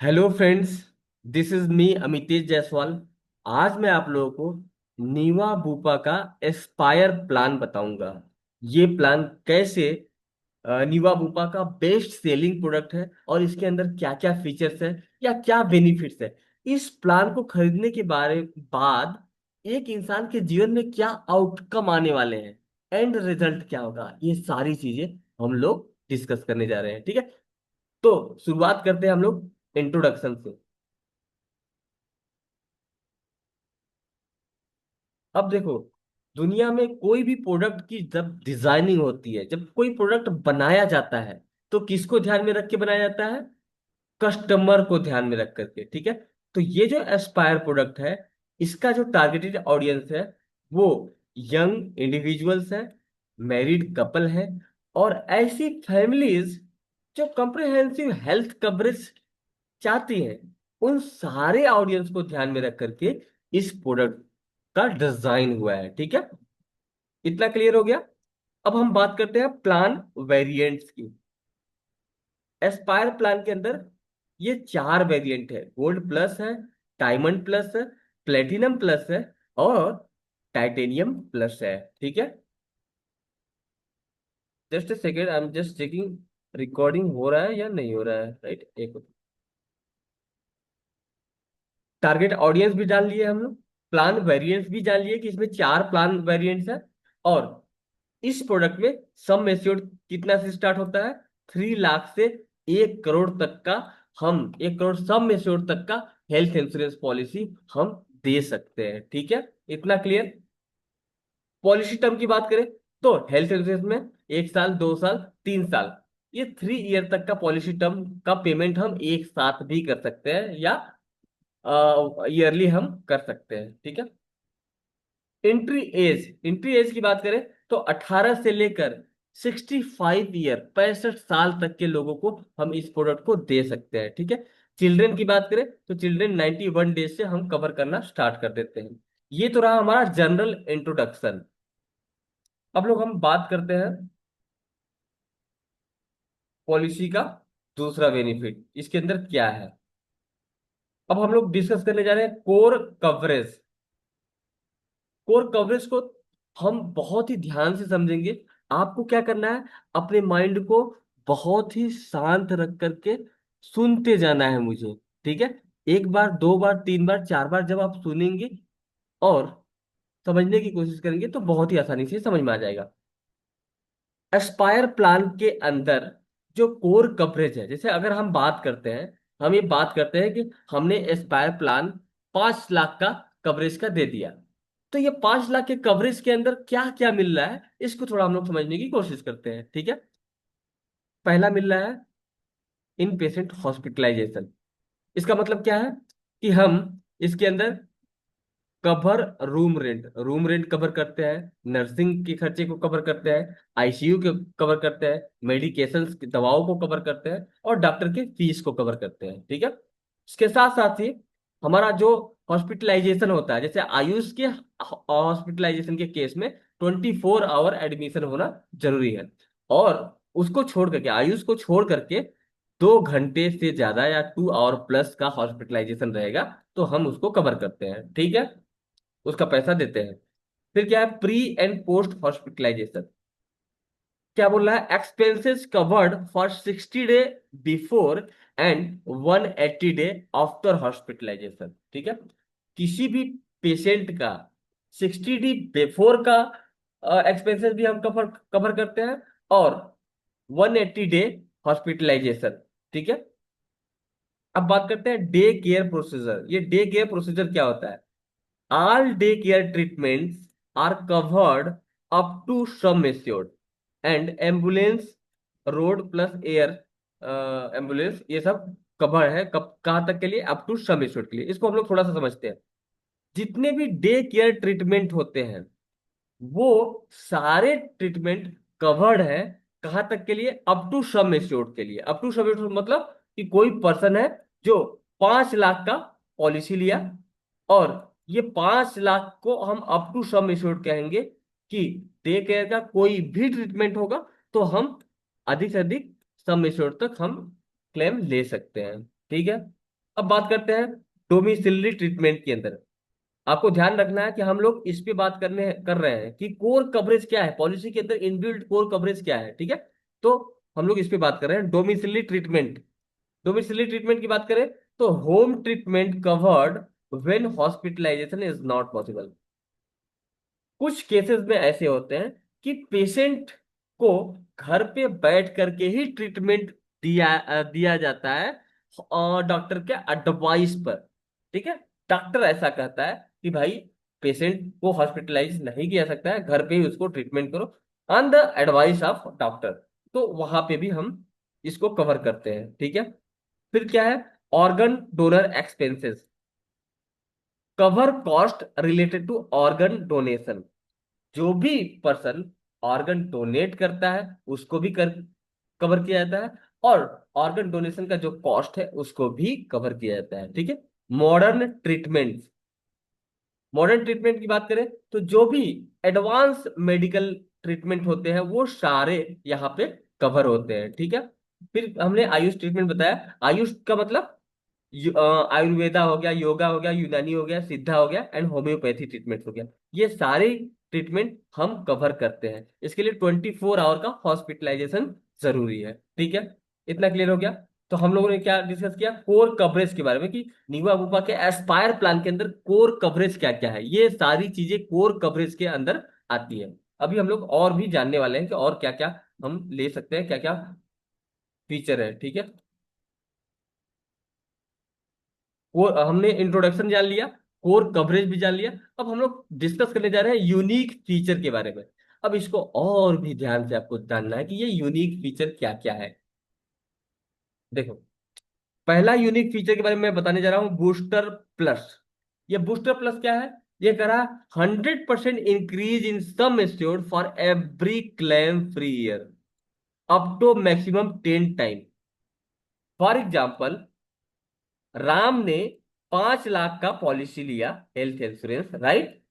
Hello friends, this is me Amitesh Jaiswal. आज मैं आप लोगों को नीवा बूपा का एस्पायर प्लान बताऊंगा। ये प्लान कैसे नीवा बूपा का बेस्ट सेलिंग प्रोडक्ट है और इसके अंदर क्या क्या फीचर्स है या क्या बेनिफिट्स है। इस प्लान को खरीदने के बारे बाद एक इंसान के जीवन में क्या आउटकम आने वाले हैं, एंड रिजल्ट क्या होगा, ये सारी चीजें हम लोग डिस्कस करने जा रहे हैं। ठीक है, तो शुरुआत करते हैं हम लोग इंट्रोडक्शन से। अब देखो, दुनिया में कोई भी प्रोडक्ट की जब डिजाइनिंग होती है, जब कोई प्रोडक्ट बनाया जाता है, तो किसको ध्यान में रख के बनाया जाता है? कस्टमर को ध्यान में रख करके। ठीक है, तो ये जो एस्पायर प्रोडक्ट है, इसका जो टारगेटेड ऑडियंस है वो यंग इंडिविजुअल्स है, मैरिड कपल है, और ऐसी फैमिलीज जो कम्प्रिहेंसिव हेल्थ कवरेज चाहती हैं। उन सारे ऑडियंस को ध्यान में रख करके इस प्रोडक्ट का डिजाइन हुआ है। ठीक है, इतना क्लियर हो गया। अब हम बात करते हैं प्लान वेरिएंट्स की। एस्पायर प्लान के अंदर ये चार वेरिएंट है: गोल्ड प्लस है, डायमंड प्लस है, प्लेटिनम प्लस है, और टाइटेनियम प्लस है। ठीक है, just a second, I am just checking recording हो रहा है या नहीं हो रहा है। राइट, एक टारगेट ऑडियंस भी जान लिए हम लोग, प्लान वेरिएंट्स भी जान लिए कि इसमें चार प्लान वेरिएंट्स है। और इस प्रोडक्ट में सम एश्योर्ड कितना से स्टार्ट होता है? 3 लाख से 1 करोड़ तक का, हम 1 करोड़ सम एश्योर्ड तक का हेल्थ इंश्योरेंस पॉलिसी हम दे सकते हैं। ठीक है, इतना क्लियर। पॉलिसी टर्म की बात करें तो हेल्थ इंश्योरेंस में 1 साल, 2 साल, 3 साल, ये 3 ईयर तक का पॉलिसी टर्म का पेमेंट हम एक साथ भी कर सकते हैं या ईयरली हम कर सकते हैं। ठीक है, एंट्री एज की बात करें तो 18 से लेकर 65 ईयर, 65 साल तक के लोगों को हम इस प्रोडक्ट को दे सकते हैं। ठीक है, चिल्ड्रन की बात करें तो चिल्ड्रन 91 डेज से हम कवर करना स्टार्ट कर देते हैं। ये तो रहा हमारा जनरल इंट्रोडक्शन। अब लोग हम बात करते हैं पॉलिसी का दूसरा बेनिफिट, इसके अंदर क्या है। अब हम लोग डिस्कस करने जा रहे हैं कोर कवरेज। कोर कवरेज को हम बहुत ही ध्यान से समझेंगे। आपको क्या करना है, अपने माइंड को बहुत ही शांत रख करके सुनते जाना है मुझे। ठीक है, एक बार, दो बार, तीन बार, चार बार जब आप सुनेंगे और समझने की कोशिश करेंगे तो बहुत ही आसानी से समझ में आ जाएगा। एस्पायर प्लान के अंदर जो कोर कवरेज है, जैसे अगर हम बात करते हैं, हम ये बात करते हैं कि हमने एस्पायर प्लान 5 लाख का कवरेज का दे दिया, तो ये 5 लाख के कवरेज के अंदर क्या क्या मिल रहा है, इसको थोड़ा हम लोग समझने की कोशिश करते हैं। ठीक है, पहला मिल रहा है इन पेशेंट हॉस्पिटलाइजेशन। इसका मतलब क्या है कि हम इसके अंदर कवर रूम रेंट कवर करते हैं, नर्सिंग के खर्चे को कवर करते हैं, आईसीयू के कवर करते हैं, मेडिकेशंस की दवाओं को कवर करते हैं, और डॉक्टर के फीस को कवर करते हैं। ठीक है, इसके साथ साथ ही हमारा जो हॉस्पिटलाइजेशन होता है, जैसे आयुष के हॉस्पिटलाइजेशन के केस में 24 आवर एडमिशन होना जरूरी है, और उसको छोड़ करके, आयुष को छोड़ करके 2 घंटे से ज्यादा या 2 आवर प्लस का हॉस्पिटलाइजेशन रहेगा तो हम उसको कवर करते हैं। ठीक है, उसका पैसा देते हैं। फिर क्या है, प्री एंड पोस्ट हॉस्पिटलाइजेशन। क्या बोल रहा है, expenses covered for 60 day before and 180 day after hospitalisation. ठीक है, किसी भी पेशेंट का 60 डे बिफोर का एक्सपेंसेस भी हम कवर कवर करते हैं, और 180 डे हॉस्पिटलाइजेशन। ठीक है, अब बात करते हैं डे केयर प्रोसीजर। ये डे केयर प्रोसीजर क्या होता है? All daycare treatments are covered up to some assured, and ambulance, road plus air ambulance, ये सब कवर है कब कहाँ तक के लिए? अप टू सम एश्योर्ड के लिए। इसको हम लोग थोड़ा सा समझते हैं। जितने भी डे केयर ट्रीटमेंट होते हैं वो सारे ट्रीटमेंट कवर्ड है कहाँ तक के लिए? अप टू सम एश्योर्ड के लिए। अप टू सम एश्योर्ड मतलब कि कोई पर्सन है जो 5 लाख का पॉलिसी लिया, और ये 5 लाख को हम अप टू सम एश्योर्ड कहेंगे कि डे केयर का कोई भी ट्रीटमेंट होगा तो हम अधिक से अधिक सम एश्योर्ड तक हम क्लेम ले सकते हैं। ठीक है, अब बात करते हैं डोमिसिलरी ट्रीटमेंट के अंदर। आपको ध्यान रखना है कि हम लोग इस पे बात कर रहे हैं कि कोर कवरेज क्या है, पॉलिसी के अंदर इनबिल्ट कोर कवरेज क्या है, ठीक है। तो हम लोग इस पे बात कर रहे हैं डोमिसिलरी ट्रीटमेंट। डोमिसिलरी ट्रीटमेंट की बात करें तो home treatment covered when hospitalisation is not possible. कुछ केसेस में ऐसे होते हैं कि पेशेंट को घर पे बैठ करके ही ट्रीटमेंट दिया जाता है डॉक्टर के एडवाइस पर, ठीक है। डॉक्टर ऐसा कहता है कि भाई पेशेंट को हॉस्पिटलाइज नहीं किया सकता है, घर पे ही उसको ट्रीटमेंट करो on the advice of doctor. तो वहां पे भी हम इसको कवर करते हैं, ठीक है। फिर क्या है, organ donor expenses, cover cost related to organ donation. जो भी पर्सन ऑर्गन डोनेट करता है उसको भी कवर किया जाता है, और ऑर्गन डोनेशन का जो कॉस्ट है उसको भी कवर किया जाता है, ठीक है। मॉडर्न ट्रीटमेंट, मॉडर्न ट्रीटमेंट की बात करें तो जो भी एडवांस मेडिकल ट्रीटमेंट होते हैं वो सारे यहाँ पे कवर होते हैं, ठीक है। फिर हमने आयुष ट्रीटमेंट बताया। आयुष का मतलब आयुर्वेदा हो गया, योगा हो गया, यूनानी हो गया, सिद्धा हो गया एंड होम्योपैथी ट्रीटमेंट हो गया। ये सारे ट्रीटमेंट हम कवर करते हैं। इसके लिए 24 आवर का हॉस्पिटलाइजेशन जरूरी है, ठीक है। इतना क्लियर हो गया। तो हम लोगों ने क्या डिस्कस किया, कोर कवरेज के बारे में, कि नीवा बुपा के एस्पायर प्लान के अंदर कोर कवरेज क्या क्या है। ये सारी चीजें कोर कवरेज के अंदर आती है। अभी हम लोग और भी जानने वाले हैं कि और क्या क्या हम ले सकते हैं, क्या क्या फीचर है, ठीक है। वो हमने इंट्रोडक्शन जान लिया, कोर कवरेज भी जान लिया। अब हम लोग डिस्कस करने जा रहे हैं यूनिक फीचर के बारे में। अब इसको और भी ध्यान से आपको जानना है कि ये यूनिक फीचर क्या क्या है। देखो, पहला यूनिक फीचर के बारे में मैं बताने जा रहा हूं, बूस्टर प्लस। ये बूस्टर प्लस क्या है, ये करा 100% increase in sum assured for every claim free year up to maximum 10 time. For example, Ram ने 5 लाख का पॉलिसी लिया, हेल्थ इंश्योरेंस, राइट।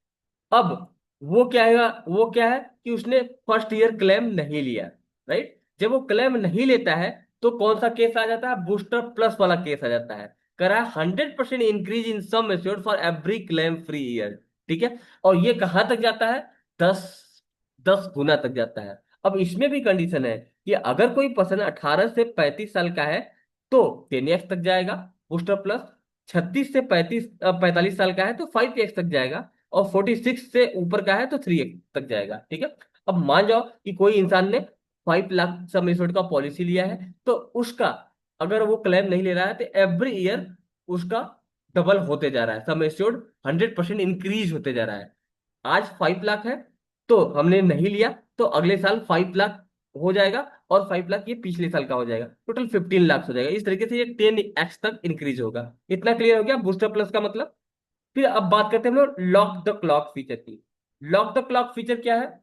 अब वो क्या है कि उसने फर्स्ट ईयर क्लेम नहीं लिया, राइट। जब वो क्लेम नहीं लेता है तो कौन सा केस आ जाता है, बूस्टर प्लस वाला केस आ जाता है। करा 100% increase in sum assured for every claim free year, ठीक है। और ये कहां तक जाता है, 10 10 गुना तक जाता है। अब इसमें भी कंडीशन है कि अगर कोई पर्सन 18 से 35 साल का है तो 10x तक जाएगा बूस्टर प्लस। 36 से 45 साल का है तो 5x तक जाएगा, और 46 से ऊपर का है तो 3x तक जाएगा, ठीक है। अब मान जाओ कि कोई इंसान ने 5 लाख सम एश्योर्ड का पॉलिसी लिया है, तो उसका अगर वो क्लेम नहीं ले रहा है तो एवरी ईयर उसका डबल होते जा रहा है, सम एश्योर्ड 100% इंक्रीज होते जा रहा है। आज 5 लाख है तो हमने नहीं लिया, तो अगले साल 5 लाख हो जाएगा, और 5 लाख ये पिछले साल का हो जाएगा, टोटल 15 लाख हो जाएगा। इस तरीके से ये 10x तक इंक्रीज होगा। इतना क्लियर हो गया बूस्टर प्लस का मतलब। फिर अब बात करते हैं हम लोग लॉक द क्लॉक फीचर की। लॉक द क्लॉक फीचर क्या है,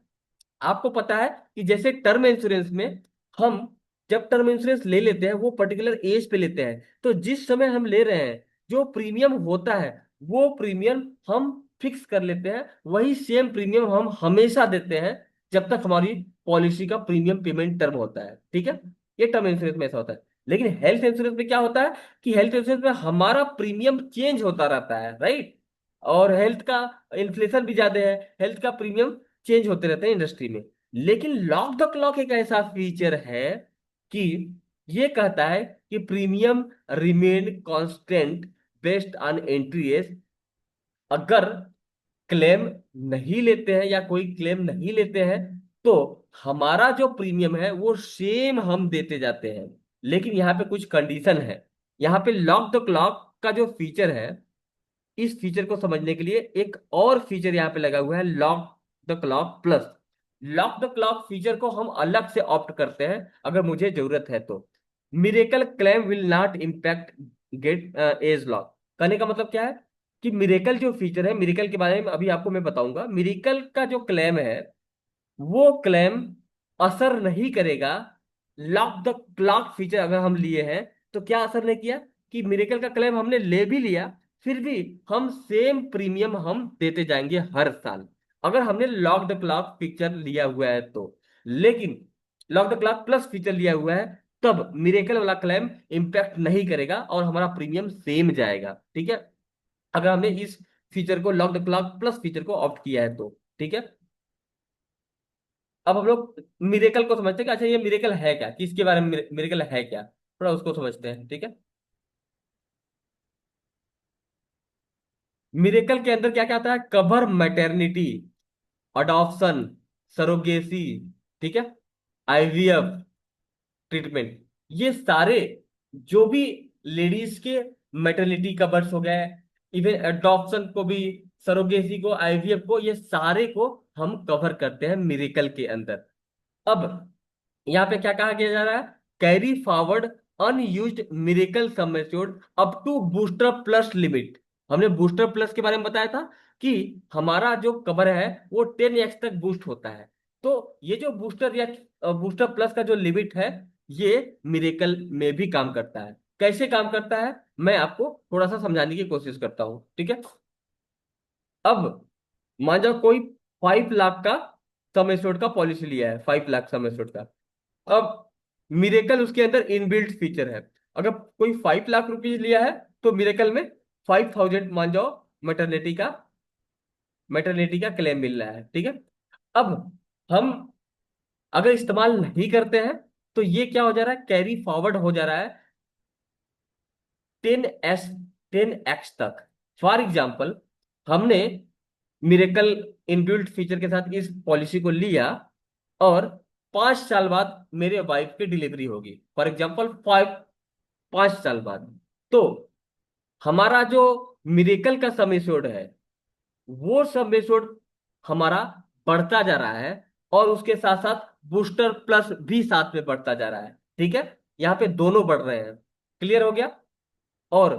आपको पता है कि जैसे टर्म इंश्योरेंस में हम जब टर्म इंश्योरेंस ले लेते हैं वो पर्टिकुलर एज पे लेते हैं, तो जिस समय हम ले रहे हैं जो प्रीमियम होता है वो प्रीमियम हम फिक्स कर लेते हैं, वही सेम प्रीमियम हम हमेशा देते हैं जब तक हमारी पॉलिसी का प्रीमियम पेमेंट टर्म होता है, ठीक है। ये टर्म इंश्योरेंस में ऐसा होता है। लेकिन हेल्थ इंश्योरेंस में क्या होता है कि हेल्थ इंश्योरेंस में हमारा प्रीमियम चेंज होता रहता है, राइट। और हेल्थ का इन्फ्लेशन भी ज्यादा है, हेल्थ का प्रीमियम चेंज होते रहते हैं इंडस्ट्री में। लेकिन लॉक द क्लॉक एक ऐसा फीचर है कि ये कहता है कि premium remain constant based on entry age. अगर क्लेम नहीं लेते हैं या कोई क्लेम नहीं लेते हैं तो हमारा जो प्रीमियम है वो सेम हम देते जाते हैं। लेकिन यहाँ पे कुछ कंडीशन है। यहाँ पे लॉक द क्लॉक का जो फीचर है, इस फीचर को समझने के लिए एक और फीचर यहाँ पे लगा हुआ है, lock the clock plus. Lock the clock feature को हम अलग से ऑप्ट करते हैं अगर मुझे जरूरत है तो। Miracle claim will not impact get age lock. कहने का मतलब क्या है कि मिरेकल जो फीचर है, मिरेकल के बारे में अभी आपको मैं बताऊंगा। मिरेकल का जो क्लेम है वो क्लेम असर नहीं करेगा। लॉक द क्लॉक फीचर अगर हम लिए हैं तो क्या असर नहीं किया कि मिरेकल का क्लेम हमने ले भी लिया, फिर भी हम सेम प्रीमियम हम देते जाएंगे हर साल, अगर हमने लॉक द क्लॉक फीचर लिया हुआ है तो। लेकिन lock the clock plus feature लिया हुआ है तब मिरेकल वाला क्लेम इम्पैक्ट नहीं करेगा और हमारा प्रीमियम सेम जाएगा। ठीक है, अगर हमने इस फीचर को, lock the clock plus feature को ऑप्ट किया है तो। ठीक है, अब हम लोग मिरेकल को समझते हैं कि अच्छा ये मिरेकल है क्या, किसके बारे में मिरेकल है क्या, थोड़ा उसको समझते हैं। ठीक है, मिरेकल के अंदर क्या क्या आता है? कवर मैटरनिटी, अडॉप्शन, सरोगेसी, ठीक है, आईवीएफ ट्रीटमेंट, ये सारे जो भी लेडीज के मैटरनिटी कवर्स हो गए, इवन अडॉप्शन को भी, सरोगेसी को, आईवीएफ को, ये सारे को हम कवर करते हैं मिरेकल के अंदर। अब यहाँ पे क्या कहा गया जा रहा है? Carry forward unused miracle sum assured up to booster plus limit. हमने बूस्टर प्लस के बारे में बताया था कि हमारा जो कवर है वो 10x तक बूस्ट होता है। तो ये जो बूस्टर या बूस्टर प्लस का जो लिमिट है, ये मिरेकल में भी काम करता है। कैसे काम करता है, मैं आपको थोड़ा सा समझाने की कोशिश करता हूँ। ठीक है, अब मान जाओ कोई 5 लाख का सम एश्योर्ड का पॉलिसी लिया है, 5 लाख सम एश्योर्ड का। अब मिरेकल उसके अंदर इनबिल्ट फीचर है। अगर कोई 5 लाख रुपीज लिया है तो मिरेकल में 5,000 मान जाओ मैटरनिटी का क्लेम मिल रहा है। ठीक है, अब हम अगर इस्तेमाल नहीं करते हैं तो ये क्या हो जा रहा है? कैरी फॉरवर्ड हो जा रहा है 10s 10x तक। फॉर एग्जाम्पल, हमने मिरेकल इनबिल्ट फीचर के साथ इस पॉलिसी को लिया और 5 साल बाद मेरे वाइफ की डिलीवरी होगी, फॉर एग्जाम्पल 5 साल बाद, तो हमारा जो मिरेकल का सम एश्योर्ड है वो सम एश्योर्ड हमारा बढ़ता जा रहा है और उसके साथ साथ बूस्टर प्लस भी साथ में बढ़ता जा रहा है। ठीक है, यहाँ पे दोनों बढ़ रहे हैं। क्लियर हो गया? और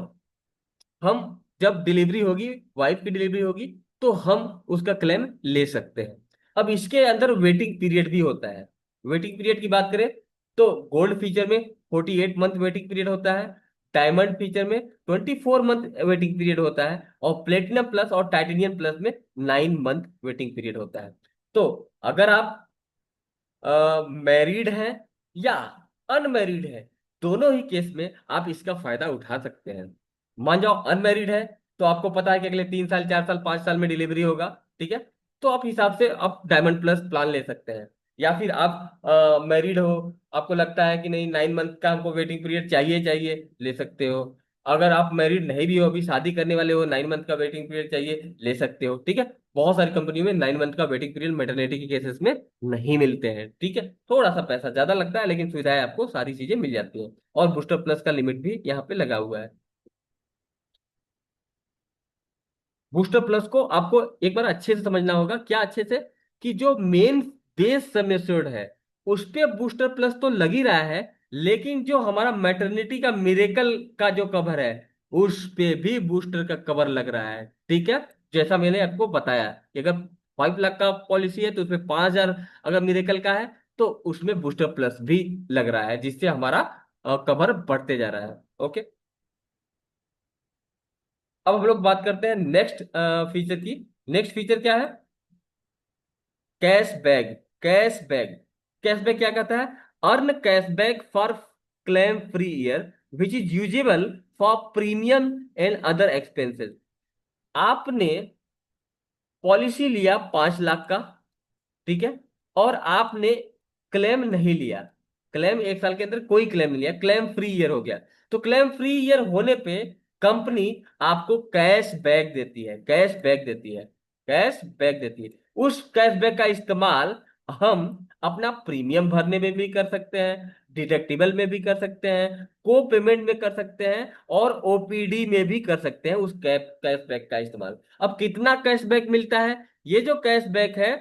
हम जब डिलीवरी होगी, वाइफ की डिलीवरी होगी, तो हम उसका क्लेम ले सकते हैं। अब इसके अंदर वेटिंग पीरियड भी होता है। वेटिंग पीरियड की बात करें तो गोल्ड फीचर में 48 मंथ वेटिंग पीरियड होता है, डायमंड फीचर में 24 मंथ वेटिंग पीरियड होता है, और प्लेटिनम प्लस और टाइटेनियम प्लस में 9 मंथ वेटिंग पीरियड होता है। तो अगर आप मैरिड है या अनमैरिड है, दोनों ही केस में आप इसका फायदा उठा सकते हैं। मान जाओ अनमैरिड है तो आपको पता है कि अगले 3 साल, 4 साल, 5 साल में डिलीवरी होगा। ठीक है, तो आप हिसाब से आप डायमंड प्लस प्लान ले सकते हैं। या फिर आप मैरिड हो, आपको लगता है कि नहीं 9 मंथ का हमको वेटिंग पीरियड चाहिए चाहिए, ले सकते हो। अगर आप मैरिड नहीं भी हो, अभी शादी करने वाले हो, 9 मंथ का वेटिंग पीरियड चाहिए, ले सकते हो। ठीक है, बहुत सारी कंपनियों में 9 मंथ का वेटिंग पीरियड मैटरनिटी के केसेस में नहीं मिलते हैं। ठीक है, थोड़ा सा पैसा ज्यादा लगता है लेकिन सुविधाएं आपको सारी चीजें मिल जाती हैं, और बूस्टर प्लस का लिमिट भी यहाँ पे लगा हुआ है। बूस्टर प्लस को आपको एक बार अच्छे से समझना होगा। क्या अच्छे से? कि जो मेन बेस सम एश्योर्ड है उस पे बूस्टर प्लस तो लग ही रहा है, लेकिन जो हमारा मैटरनिटी का मिरेकल का जो कवर है उस पे भी बूस्टर का कवर लग रहा है। ठीक है, जैसा मैंने आपको बताया कि अगर 5 लाख का पॉलिसी है तो उसमें 5,000 अगर मिरेकल का है तो उसमें बूस्टर प्लस भी लग रहा है, जिससे हमारा कवर बढ़ते जा रहा है। ओके, अब हम लोग बात करते हैं नेक्स्ट फीचर की। नेक्स्ट फीचर क्या है? कैशबैक। कैशबैक, कैशबैक क्या कहता है? Earn cashback for claim free year which is usable for premium and other expenses. आपने पॉलिसी लिया 5 लाख का, ठीक है, और आपने क्लेम नहीं लिया, क्लेम 1 साल के अंदर कोई क्लेम नहीं लिया, क्लेम फ्री ईयर हो गया। तो क्लेम फ्री ईयर होने पे कंपनी आपको कैश बैक देती है, कैश बैक देती है, कैश बैक देती है। उस कैशबैक का इस्तेमाल हम अपना प्रीमियम भरने में भी कर सकते हैं, डिडक्टिबल में भी कर सकते हैं, को पेमेंट में कर सकते हैं, और ओपीडी में भी कर सकते हैं उस कैशबैक का इस्तेमाल। अब कितना कैशबैक मिलता है? ये जो कैशबैक है,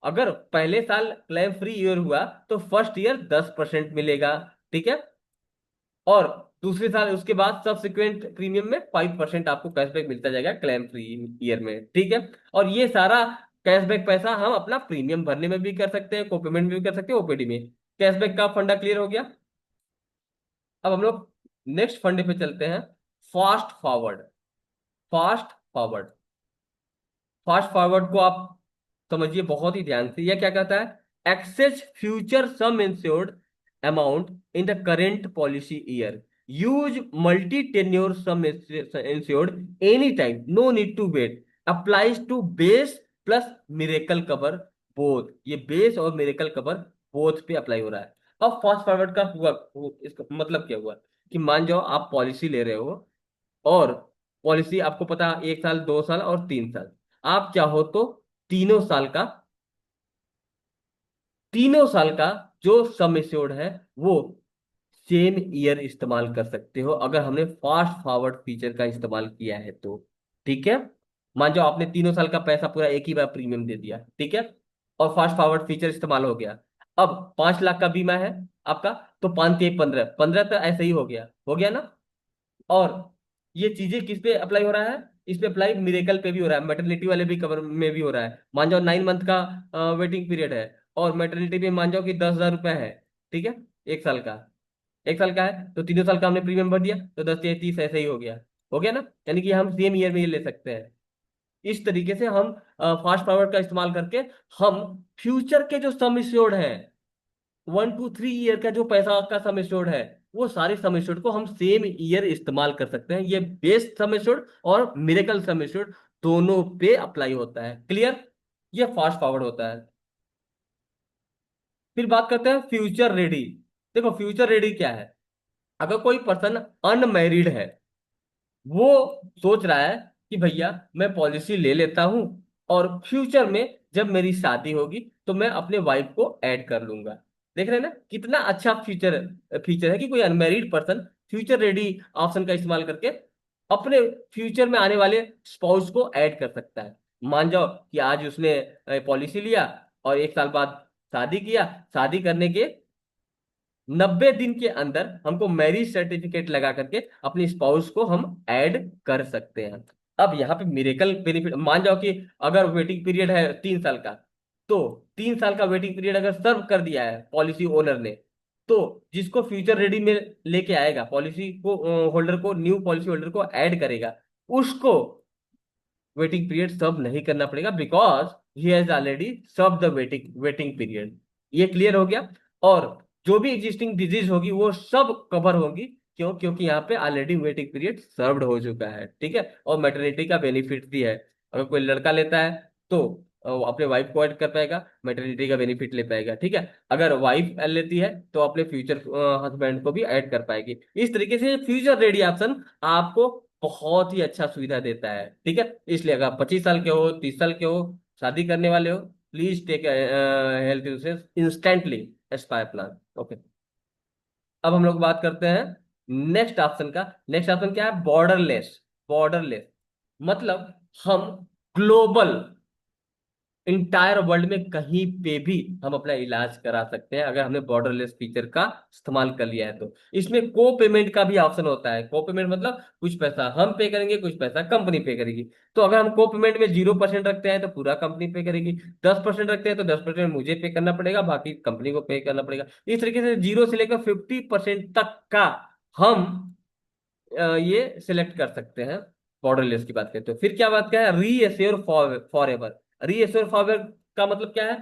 अगर पहले साल क्लेम फ्री ईयर हुआ तो फर्स्ट ईयर 10% मिलेगा। ठीक है, और दूसरे साल उसके बाद सब्सिक्वेंट प्रीमियम में 5% आपको कैशबैक मिलता जाएगा क्लेम फ्री ईयर में। ठीक है, और ये सारा कैशबैक पैसा हम अपना प्रीमियम भरने में भी कर सकते हैं, को पेमेंट में भी कर सकते हैं, ओपीडी में। कैशबैक का फंडा क्लियर हो गया। अब हम लोग नेक्स्ट फंडे पे चलते हैं, fast forward. Fast forward, fast forward को आप समझिए बहुत ही ध्यान से। यह क्या कहता है? Excess future sum insured amount in the current policy year. Use multi-tenure sum insured anytime. No need to wait. Applies to base plus miracle cover both. ये बेस और मिरेकल कवर बोथ पे अप्लाई हो रहा है। अब fast forward का हुआ, इसका मतलब क्या हुआ कि मान जाओ आप पॉलिसी ले रहे हो, और पॉलिसी आपको पता 1 साल, 2 साल और 3 साल। आप चाहो तो तीनों साल का तीनों साल का जो सम एश्योर्ड है वो सेम ईयर इस्तेमाल कर सकते हो, अगर हमने फास्ट फॉरवर्ड फीचर का इस्तेमाल किया है तो। ठीक है। मान जाओ आपने तीनों साल का पैसा पूरा एक ही बार प्रीमियम दे दिया, ठीक है, और फास्ट फॉरवर्ड फीचर इस्तेमाल हो गया। अब 5 लाख का बीमा है आपका, तो 5 के 15, 15 तो ऐसे ही हो गया ना। और ये चीजें किस पे अप्लाई हो रहा है? इस पे अप्लाई मिरेकल पे भी हो रहा है, मैटरनिटी वाले भी कवर में भी हो रहा है। मान जाओ 9 मंथ का वेटिंग पीरियड है, और मैटरनिटी पे मान जाओ कि 10,000 रुपये है, ठीक है, 1 साल का। 1 साल का है तो तीनों साल का हमने प्रीमियम भर दिया, तो 10 या 30 ऐसे ही हो गया ना। यानी कि हम सेम ईयर में ही ले सकते हैं। इस तरीके से हम फास्ट फॉरवर्ड का इस्तेमाल करके हम फ्यूचर के जो सम एश्योर्ड है, 1 to 3 ईयर का जो पैसा का सम एश्योर्ड है, वो सारे सम एश्योर्ड को हम सेम ईयर इस्तेमाल कर सकते हैं। ये बेस्ट सम एश्योर्ड और मिरेकल सम एश्योर्ड दोनों पे अप्लाई होता है। क्लियर? ये फास्ट फॉरवर्ड होता है। फिर बात करते हैं फ्यूचर रेडी। देखो फ्यूचर रेडी क्या है? अगर कोई पर्सन अनमैरिड है, वो सोच रहा है कि भैया मैं पॉलिसी ले लेता हूं, और फ्यूचर में जब मेरी शादी होगी तो मैं अपने वाइफ को ऐड कर लूंगा। देख रहे हैं ना कितना अच्छा फीचर फीचर है कि कोई unmarried person future ready option का इस्तेमाल करके अपने फ्यूचर में आने वाले स्पाउस को ऐड कर सकता है। मान जाओ कि आज उसने पॉलिसी लिया, और 1 साल बाद शादी किया। शादी करने के 90 दिन के अंदर हमको मैरिज सर्टिफिकेट लगा करके अपनी स्पाउस को हम ऐड कर सकते हैं। अब यहाँ पे मिरेकल बेनिफिट, मान जाओ कि अगर वेटिंग पीरियड है 3 साल का, तो 3 साल का वेटिंग पीरियड अगर सर्व कर दिया है पॉलिसी ओनर ने, तो जिसको फ्यूचर रेडी में लेके आएगा पॉलिसी को, होल्डर को, न्यू पॉलिसी होल्डर को ऐड करेगा, उसको वेटिंग पीरियड सर्व नहीं करना पड़ेगा, because he has already serve the waiting waiting period. ये क्लियर हो गया। और जो भी एग्जिस्टिंग डिजीज होगी वो सब कवर होगी। क्यों? क्योंकि यहाँ पे ऑलरेडी वेटिंग पीरियड सर्व्ड हो चुका है, ठीक है। और मैटरनिटी का बेनिफिट भी है। अगर कोई लड़का लेता है तो वो अपने वाइफ को ऐड कर पाएगा, मैटरनिटी का बेनिफिट ले पाएगा, ठीक है। अगर वाइफ लेती है तो अपने फ्यूचर हस्बैंड को भी ऐड कर पाएगी। इस तरीके से फ्यूचर रेडी ऑप्शन आपको बहुत ही अच्छा सुविधा देता है, ठीक है। इसलिए अगर 25 साल के हो, 30 साल के हो, शादी करने वाले हो, please take health insurance instantly aspire plan. Okay. अब हम लोग बात करते हैं नेक्स्ट ऑप्शन का। नेक्स्ट ऑप्शन क्या है? बॉर्डरलेस। बॉर्डरलेस मतलब हम ग्लोबल, इंटायर वर्ल्ड में कहीं पे भी हम अपना इलाज करा सकते हैं, अगर हमने बॉर्डरलेस फीचर का इस्तेमाल कर लिया है तो। इसमें को पेमेंट का भी ऑप्शन होता है। को पेमेंट मतलब कुछ पैसा हम पे करेंगे, कुछ पैसा कंपनी पे करेगी। तो अगर हम को पेमेंट में 0% रखते हैं तो पूरा कंपनी पे करेगी, 10% रखते हैं तो 10% मुझे पे करना पड़ेगा, बाकी कंपनी को पे करना पड़ेगा। इस तरीके से 0 से लेकर 50% तक का हम ये सिलेक्ट कर सकते हैं। बॉर्डरलेस की बात करते हो। फिर क्या बात क्या है? Reassure for ever. Reassure for ever का मतलब क्या है?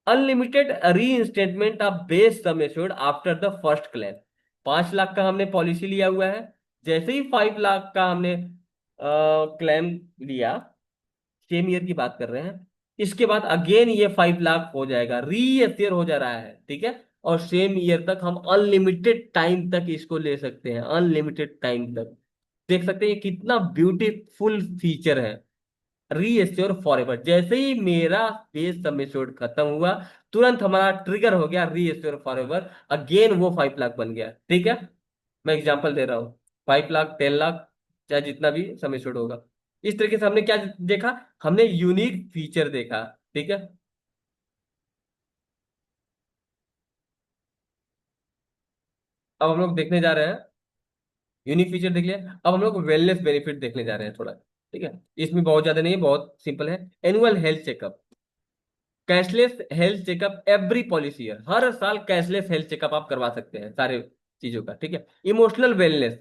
Unlimited reinstatement of base sum assured after the first claim. 5 lakh का हमने पॉलिसी लिया हुआ है, जैसे ही 5 लाख का हमने क्लेम लिया, सेम ईयर की बात कर रहे हैं, इसके बाद अगेन ये 5 लाख हो जाएगा, रीअपियर हो जा रहा है, ठीक है। और सेम ईयर तक हम अनलिमिटेड टाइम तक इसको ले सकते हैं, अनलिमिटेड टाइम तक। देख सकते हैं ये कितना ब्यूटीफुल फीचर है। रीएश्योर फॉरएवर, जैसे ही मेरा पेज सबमिशन खत्म हुआ, तुरंत हमारा ट्रिगर हो गया रीएश्योर फॉरएवर, अगेन वो 5 लाख बन गया, ठीक है। मैं एग्जांपल दे रहा हूँ, 5 लाख, 10 लाख, चाहे जितना भी सबमिशन होगा। इस तरीके से हमने क्या देखा? हमने यूनिक फीचर देखा, ठीक है। अब हम लोग देखने जा रहे हैं, यूनिक फीचर देख लिया, अब हम लोग वेलनेस बेनिफिट देखने जा रहे हैं थोड़ा, ठीक है। इसमें बहुत ज्यादा नहीं है, बहुत सिंपल है। Annual health checkup, cashless health checkup every policy year, हर साल कैशलेस हेल्थ चेकअप आप करवा सकते हैं सारे चीजों का, ठीक है। इमोशनल वेलनेस,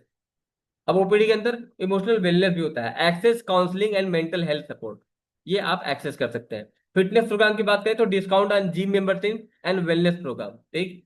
अब ओपीडी के अंदर इमोशनल वेलनेस भी होता है। Access counselling and mental health support, ये आप एक्सेस कर सकते हैं। फिटनेस प्रोग्राम की बात करें तो discount on gym membership and wellness programme, ठीक।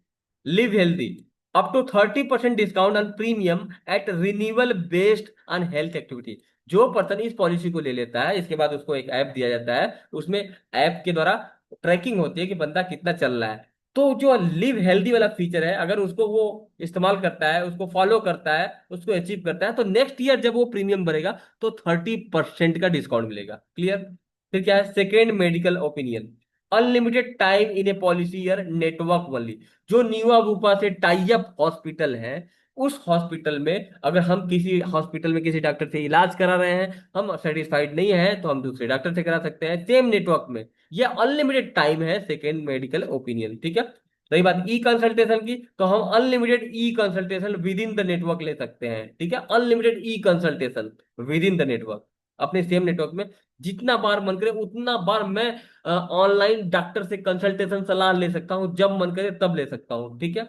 Live healthy, up to 30% discount on premium at renewal based on health activity. जो पर्सन इस पॉलिसी को ले लेता है, इसके बाद उसको एक ऐप दिया जाता है, उसमें ऐप के द्वारा ट्रैकिंग होती है कि बंदा कितना चल रहा है। तो जो लिव हेल्दी वाला फीचर है, अगर उसको वो इस्तेमाल करता है, उसको फॉलो करता है, उसको अचीव करता है, तो नेक्स्ट ईयर जब वो प्रीमियम भरेगा तो 30% का डिस्काउंट मिलेगा। क्लियर। फिर क्या है, second medical opinion, unlimited time in A policy year network only. जो नीवा बूपा से टाई अप हॉस्पिटल है, उस हॉस्पिटल में अगर हम किसी हॉस्पिटल में किसी डॉक्टर से इलाज करा रहे हैं, हम सेटिस्फाइड नहीं है, तो हम दूसरे डॉक्टर से करा सकते हैं सेम नेटवर्क में। ये अनलिमिटेड टाइम है सेकेंड मेडिकल ओपिनियन। ठीक है। रही बात ई कंसल्टेशन की, तो हम unlimited e consultation with in the network ले सकते हैं। ठीक है, unlimited e consultation with in the network, अपने सेम नेटवर्क में जितना बार मन करे उतना बार मैं ऑनलाइन डॉक्टर से कंसल्टेशन सलाह ले सकता हूं, जब मन करे तब ले सकता हूं। ठीक है,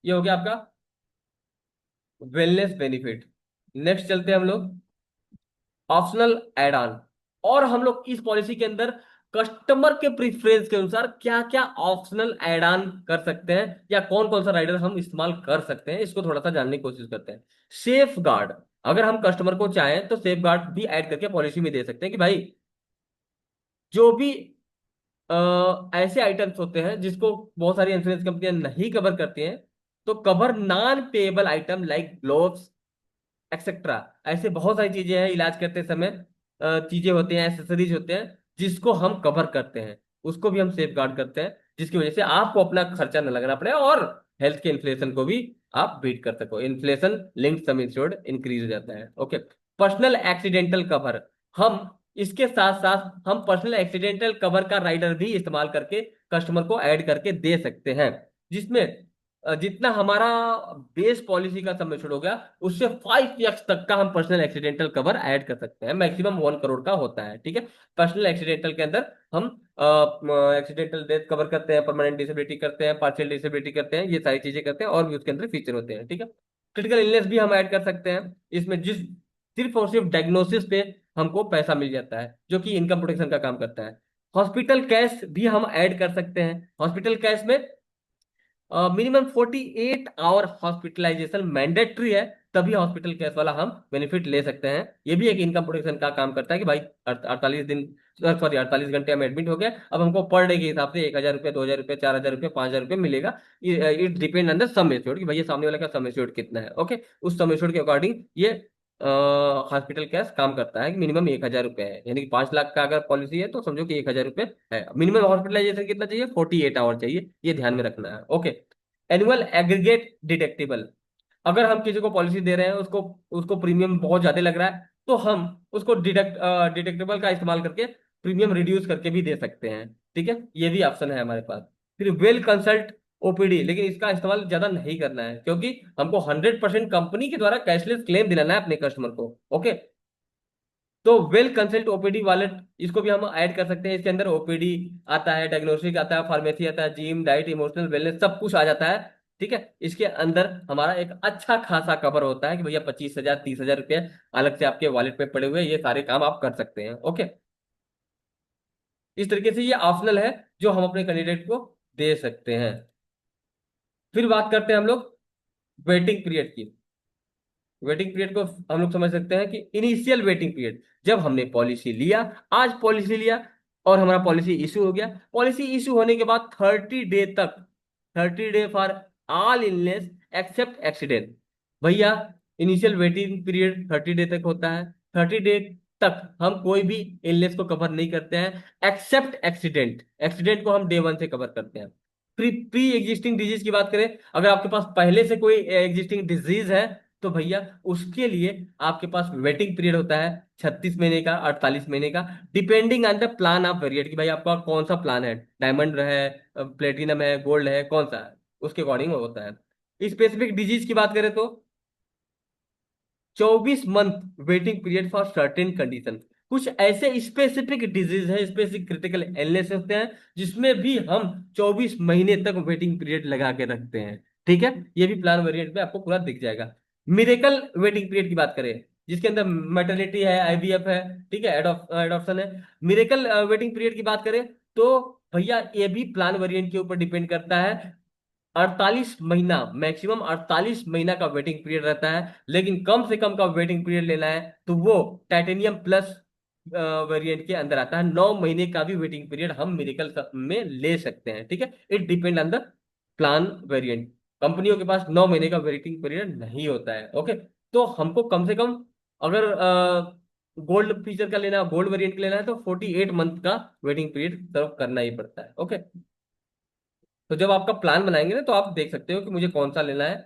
ये हो गया आपका वेलनेस बेनिफिट। नेक्स्ट चलते हैं हम लोग ऑप्शनल एड ऑन। और हम लोग इस पॉलिसी के अंदर कस्टमर के प्रिफरेंस के अनुसार क्या क्या ऑप्शनल एड ऑन कर सकते हैं, या कौन कौन सा राइडर हम इस्तेमाल कर सकते हैं, इसको थोड़ा सा जानने की कोशिश करते हैं। सेफ गार्ड, अगर हम कस्टमर को चाहें तो सेफ गार्ड भी ऐड करके पॉलिसी में दे सकते हैं कि भाई जो भी ऐसे आइटम्स होते हैं जिसको बहुत सारी इंश्योरेंस कंपनियां नहीं कवर करती हैं, तो cover non payable item like gloves etcetera. ऐसे बहुत सारी चीजें हैं इलाज करते समय, चीजें होती हैं, एसेसरीज होते हैं, जिसको हम कवर करते हैं, उसको भी हम सेफ गार्ड करते हैं, जिसकी वजह से आपको अपना खर्चा न लगना पड़े और हेल्थ के इन्फ्लेशन को भी आप बीट कर सको। इन्फ्लेशन लिंक्ड सम इंश्योर्ड इंक्रीज हो जाता है। ओके। पर्सनल एक्सीडेंटल कवर, हम इसके साथ साथ हम पर्सनल एक्सीडेंटल कवर का राइडर भी इस्तेमाल करके कस्टमर को ऐड करके दे सकते हैं, जिसमें जितना हमारा बेस पॉलिसी का सम एश्योर्ड हो गया, उससे 5x तक का हम पर्सनल एक्सीडेंटल कवर ऐड कर सकते हैं। मैक्सिमम 1 करोड़ का होता है। ठीक है। पर्सनल एक्सीडेंटल के अंदर हम एक्सीडेंटल डेथ कवर करते हैं, परमानेंट डिसेबिलिटी करते हैं, पार्शियल डिसेबिलिटी करते हैं, ये सारी चीजें करते हैं, और भी उसके अंदर फीचर होते हैं। ठीक है। क्रिटिकल इलनेस भी हम ऐड कर सकते हैं इसमें, जिस सिर्फ और सिर्फ डायग्नोसिस पे हमको पैसा मिल जाता है, जो कि इनकम प्रोटेक्शन का काम करता है। हॉस्पिटल कैश भी हम ऐड कर सकते हैं। हॉस्पिटल कैश में मिनिमम 48 आवर हॉस्पिटलाइजेशन मैंडेटरी है, तभी हॉस्पिटल केस वाला हम बेनिफिट ले सकते हैं। ये भी एक इनकम प्रोटेक्शन का काम करता है कि भाई 48 दिन, सॉरी 48 घंटे हम एडमिट हो गए, अब हमको पर डे के हिसाब से 1,000 रुपये, 2,000 रुपये, 4,000 रुपये, 5,000 रुपये मिलेगा। It depend on the sum assured कि भाई ये सामने वाले का सम एश्योर्ड कितना है। ओके। उस सम एश्योर्ड के अकॉर्डिंग ये हॉस्पिटल कैश काम करता है कि मिनिमम 1,000 रुपये है, यानी कि 5 लाख का अगर पॉलिसी है तो समझो कि 1,000 रुपये है। मिनिमम हॉस्पिटलाइजेशन कितना चाहिए, 48 आवर चाहिए, ये ध्यान में रखना है। ओके। एनुअल एग्रीगेट डिटेक्टिबल, अगर हम किसी को पॉलिसी दे रहे हैं, उसको उसको प्रीमियम बहुत ज्यादा लग रहा है, तो हम उसको डिटेक्टिबल का इस्तेमाल करके प्रीमियम रिड्यूस करके भी दे सकते हैं। ठीक है, ये भी ऑप्शन है हमारे पास। फिर वेल कंसल्ट ओपीडी, लेकिन इसका इस्तेमाल ज्यादा नहीं करना है, क्योंकि हमको 100% कंपनी के द्वारा कैशलेस क्लेम दिलाना है अपने कस्टमर को। ओके। तो वेल कंसल्ट ओपीडी वॉलेट, इसको भी हम ऐड कर सकते हैं। इसके अंदर ओपीडी आता है, डायग्नोस्टिक आता है, फार्मेसी आता है, जिम, डाइट, इमोशनल वेलनेस, सब कुछ आ जाता है। ठीक है। इसके अंदर हमारा एक अच्छा खासा कवर होता है कि भैया 25,000, 30,000 रुपये अलग से आपके वॉलेट में पड़े हुए, ये सारे काम आप कर सकते हैं। ओके। इस तरीके से ये ऑप्शनल है जो हम अपने कैंडिडेट को दे सकते हैं। फिर बात करते हैं हम लोग वेटिंग पीरियड की। वेटिंग पीरियड को हम लोग समझ सकते हैं कि इनिशियल वेटिंग पीरियड, जब हमने पॉलिसी लिया, आज पॉलिसी लिया और हमारा पॉलिसी इशू हो गया, पॉलिसी इशू होने के बाद 30 डे तक, 30 day for all illness except accident. भैया इनिशियल वेटिंग पीरियड 30 डे तक होता है। 30 डे तक हम कोई भी इलनेस को कवर नहीं करते हैं एक्सेप्ट एक्सीडेंट। एक्सीडेंट को हम डे 1 से कवर करते हैं। प्री प्री एग्जिस्टिंग डिजीज की बात करें, अगर आपके पास पहले से कोई एग्जिस्टिंग डिजीज है, तो भैया उसके लिए आपके पास वेटिंग पीरियड होता है 36 महीने का, 48 महीने का, depending on the plan of variate, कि भाई आपका कौन सा प्लान है, डायमंड है, प्लेटिनम है, गोल्ड है, कौन सा है, उसके अकॉर्डिंग होता है। स्पेसिफिक डिजीज की बात करें तो 24 month waiting period for certain condition. कुछ ऐसे स्पेसिफिक डिजीज है, स्पेसिफिक क्रिटिकल इलनेस होते हैं, जिसमें भी हम 24 महीने तक वेटिंग पीरियड लगा के रखते हैं। ठीक है, ये भी प्लान वेरिएंट में आपको पूरा दिख जाएगा। मिरेकल वेटिंग पीरियड की बात करें, जिसके अंदर मैटरनिटी है, आईवीएफ है, ठीक है, एडॉप्शन है। मिरेकल वेटिंग पीरियड की बात करें तो भैया ये भी प्लान वेरिएंट के ऊपर डिपेंड करता है। 48 महीना, मैक्सिमम 48 महीना का वेटिंग पीरियड रहता है, लेकिन कम से कम का वेटिंग पीरियड लेना है तो वो टाइटेनियम प्लस वेरिएंट के अंदर आता है। 9 महीने का भी वेटिंग पीरियड हम मेडिकल में ले सकते हैं, ठीक है। It depend on the plan variant. कंपनियों के पास 9 महीने का वेटिंग पीरियड नहीं होता है, ओके। तो हमको कम से कम, अगर गोल्ड फीचर का लेना, गोल्ड वेरिएंट का लेना है, तो 48 मंथ का वेटिंग पीरियड सर्व करना ही पड़ता है, ओके। तो जब आपका प्लान बनाएंगे ना, तो आप देख सकते हो कि मुझे कौन सा लेना है,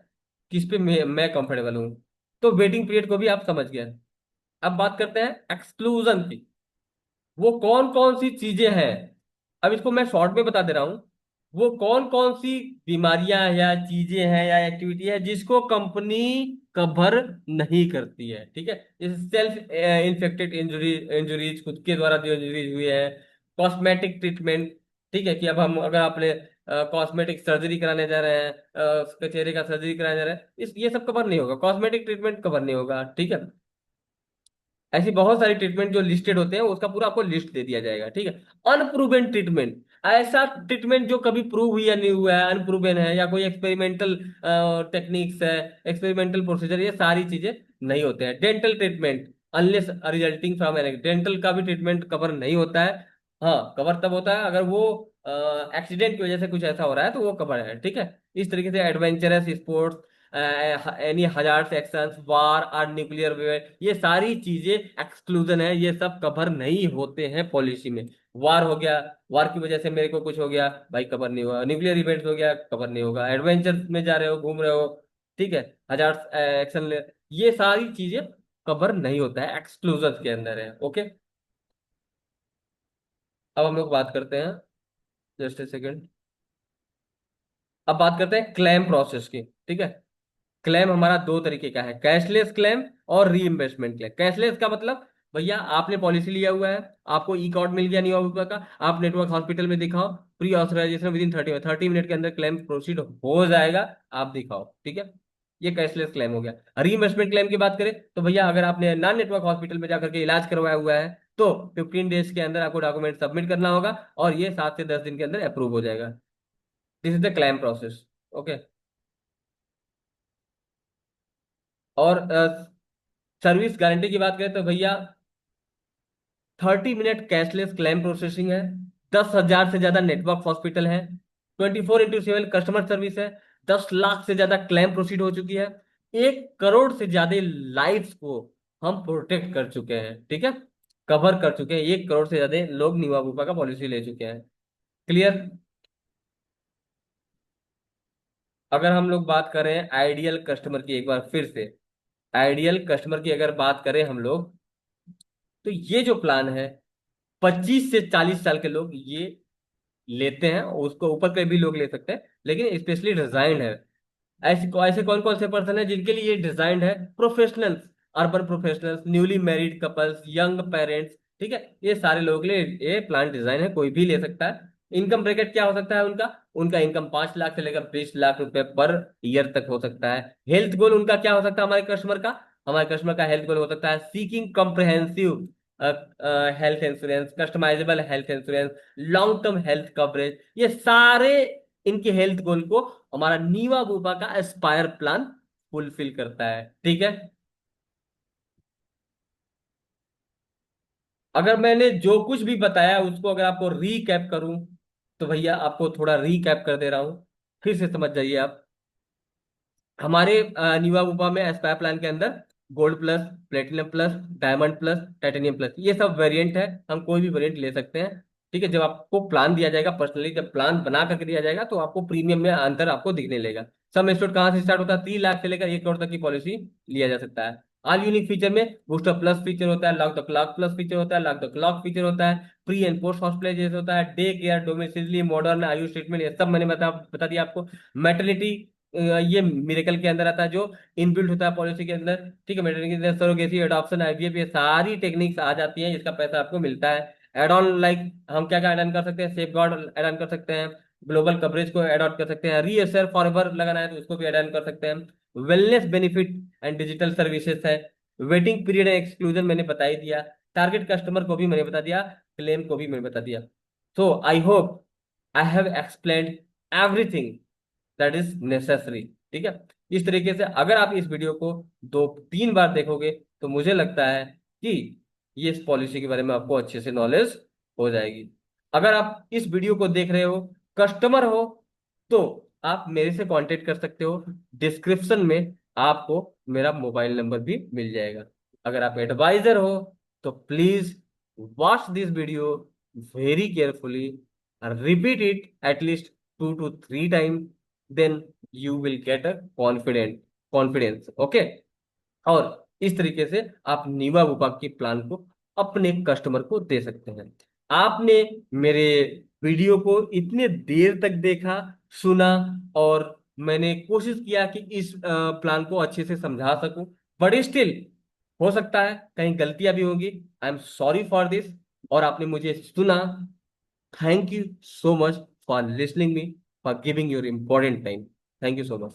किस पे मैं कंफर्टेबल हूँ। तो वेटिंग पीरियड को भी आप समझ गए। अब बात करते हैं एक्सक्लूजन की। वो कौन कौन सी चीजें हैं, अब इसको मैं शॉर्ट में बता दे रहा हूं। वो कौन कौन सी बीमारियां या चीजें हैं या एक्टिविटी है जिसको कंपनी कवर नहीं करती है, ठीक है। जैसे सेल्फ इन्फेक्टेड इंजुरीज, खुद के द्वारा जो इंजुरीज हुई है। कॉस्मेटिक ट्रीटमेंट, ठीक है, कि अब हम अगर आपने कॉस्मेटिक सर्जरी कराने जा रहे हैं, चेहरे का सर्जरी कराने जा रहे हैं, इस ये सब कवर नहीं होगा, कॉस्मेटिक ट्रीटमेंट कवर नहीं होगा, ठीक है। ऐसी बहुत सारी ट्रीटमेंट जो लिस्टेड होते हैं, उसका पूरा आपको लिस्ट दे दिया जाएगा, ठीक है। अनप्रूवन ट्रीटमेंट, ऐसा ट्रीटमेंट जो कभी प्रूव हुआ या नहीं हुआ है, अनप्रूवन है, या कोई एक्सपेरिमेंटल टेक्निक्स है, एक्सपेरिमेंटल प्रोसीजर, ये सारी चीजें नहीं होते हैं। Dental treatment unless resulting from an, dental का भी ट्रीटमेंट कवर नहीं होता है। हाँ, कवर तब होता है अगर वो एक्सीडेंट की वजह से कुछ ऐसा हो रहा है, तो वो कवर है, ठीक है। इस तरीके से adventurous sports, any hazard actions, war और न्यूक्लियर वेवर, ये सारी चीजें एक्सक्लूजन है, ये सब कवर नहीं होते हैं पॉलिसी में। वार हो गया, वार की वजह से मेरे को कुछ हो गया, भाई कवर नहीं होगा। न्यूक्लियर इवेंट हो गया, कवर नहीं होगा। एडवेंचर में जा रहे हो, घूम रहे हो, ठीक है, हजार्ड एक्शन, ये सारी चीजें कवर नहीं होता है, एक्सक्लूजन के अंदर है, ओके। अब हम लोग बात करते हैं, जस्ट ए सेकेंड। अब बात करते हैं क्लेम प्रोसेस की, ठीक है। क्लेम हमारा दो तरीके का है, कैशलेस क्लेम और रीइंबर्समेंट क्लेम। कैशलेस का मतलब, भैया आपने पॉलिसी लिया हुआ है, आपको ई कार्ड मिल गया, नहीं हुआ का, आप नेटवर्क हॉस्पिटल में दिखाओ, pre authorisation within 30 minute के अंदर क्लेम प्रोसीड हो जाएगा, आप दिखाओ, ठीक है। ये कैशलेस क्लेम हो गया। रीइंबर्समेंट क्लेम की बात करें तो भैया, अगर आपने नॉन नेटवर्क हॉस्पिटल में जाकर के इलाज करवाया हुआ है, तो 15 डेज के अंदर आपको डॉक्यूमेंट सबमिट करना होगा, और ये 7 से 10 दिन के अंदर अप्रूव हो जाएगा। This is the claim process, okay. और सर्विस गारंटी की बात करें तो भैया, 30 मिनट कैशलेस क्लेम प्रोसेसिंग है, 10,000 से ज्यादा नेटवर्क हॉस्पिटल है, 24x7 कस्टमर सर्विस है, 10 लाख से ज्यादा क्लेम प्रोसीड हो चुकी है, 1 करोड़ से ज्यादा लाइफ्स को हम प्रोटेक्ट कर चुके हैं, ठीक है, कवर कर चुके हैं। 1 करोड़ से ज्यादा लोग नीवा बुपा का पॉलिसी ले चुके हैं, क्लियर। अगर हम लोग बात करें आइडियल कस्टमर की, एक बार फिर से, आइडियल कस्टमर की अगर बात करें हम लोग, तो ये जो प्लान है, 25 से 40 साल के लोग ये लेते हैं, उसको ऊपर के भी लोग ले सकते हैं, लेकिन स्पेशली डिजाइंड है। ऐसे कौन कौन से पर्सन है जिनके लिए ये डिजाइंड है? Professionals, urban professionals, newly married couples, young parents, ठीक है, ये सारे लोगों के लिए ये प्लान डिजाइन है, कोई भी ले सकता है। इनकम ब्रैकेट क्या हो सकता है उनका? उनका इनकम 5 लाख से लेकर 20 लाख रुपए पर ईयर तक हो सकता है। हेल्थ गोल उनका क्या हो सकता है हमारे कस्टमर का? हमारे कस्टमर का हेल्थ गोल हो सकता है seeking comprehensive health insurance, customisable health insurance, long term health coverage, ये सारे इनके हेल्थ गोल को हमारा नीवा बूबा का एस्पायर प्लान फुलफिल करता है, ठीक है। अगर मैंने जो कुछ भी बताया उसको अगर आपको रीकैप करूं, तो भैया आपको थोड़ा रीकैप कर दे रहा हूं, फिर से समझ जाइए आप। हमारे न्यूवा बुपा में एस्पायर प्लान के अंदर gold plus, platinum plus, diamond plus, titanium plus, ये सब वेरिएंट है, हम कोई भी वेरिएंट ले सकते हैं, ठीक है। जब आपको प्लान दिया जाएगा, पर्सनली जब प्लान बना करके दिया जाएगा, तो आपको प्रीमियम में अंतर आपको दिखने लगेगा। सम एश्योर्ड कहाँ से स्टार्ट होता है? 3 लाख से लेकर 1 करोड़ तक की पॉलिसी लिया जा सकता है। ऑल यूनिक फीचर में बूस्टर प्लस फीचर होता है, lock the clock plus feature होता है, लॉक द क्लॉक फीचर होता है, प्री एंड पोस्ट हॉस्पिटलाइजेशन होता है, day care, domiciliary, modern AYUSH treatment, ये सब मैंने बता दिया आपको। मेटर्निटी, ये मिरेकल के अंदर आता है, जो इनबिल्ट होता है पॉलिसी के अंदर, ठीक है। मेटर्निटी के अंदर सरोगेसी, एडॉप्शन, आईवीएफ, ये सारी टेक्निक्स आ जाती हैं, जिसका पैसा आपको मिलता है। एड ऑन लाइक, हम क्या क्या ऐड ऑन कर सकते हैं? सेफ गार्ड ऐड ऑन कर सकते हैं, ग्लोबल कवरेज को ऐड ऑन कर सकते हैं, रीअसर फॉरएवर लगाना है तो उसको भी ऐड ऑन कर सकते हैं। Wellness benefit and digital services है। वेटिंग पीरियड एक्सक्लूजन मैंने बता ही दिया। टारगेट कस्टमर को भी मैंने बता दिया, क्लेम को भी मैंने बता दिया। So I hope I have explained everything that is necessary. ठीक है। इस तरीके से अगर आप इस वीडियो को 2-3 बार देखोगे तो मुझे लगता है कि ये इस पॉलिसी के बारे में आपको अच्छे से नॉलेज हो जाएगी। अगर आप इस वीडियो को देख रहे हो, कस्टमर हो, तो आप मेरे से कांटेक्ट कर सकते हो। डिस्क्रिप्शन में आपको मेरा मोबाइल नंबर भी मिल जाएगा। अगर आप एडवाइजर हो तो please watch this video very carefully, repeat it at least 2 to 3 times, then you will get a confidence, okay। और इस तरीके से आप नीवा विभाग की प्लान को अपने कस्टमर को दे सकते हैं। आपने मेरे वीडियो को इतने देर तक देखा, सुना, और मैंने कोशिश किया कि इस प्लान को अच्छे से समझा सकूं, बट स्टिल हो सकता है कहीं गलतियां भी होंगी। I am sorry for this. और आपने मुझे सुना। Thank you so much for listening me, for giving your important time. Thank you so much.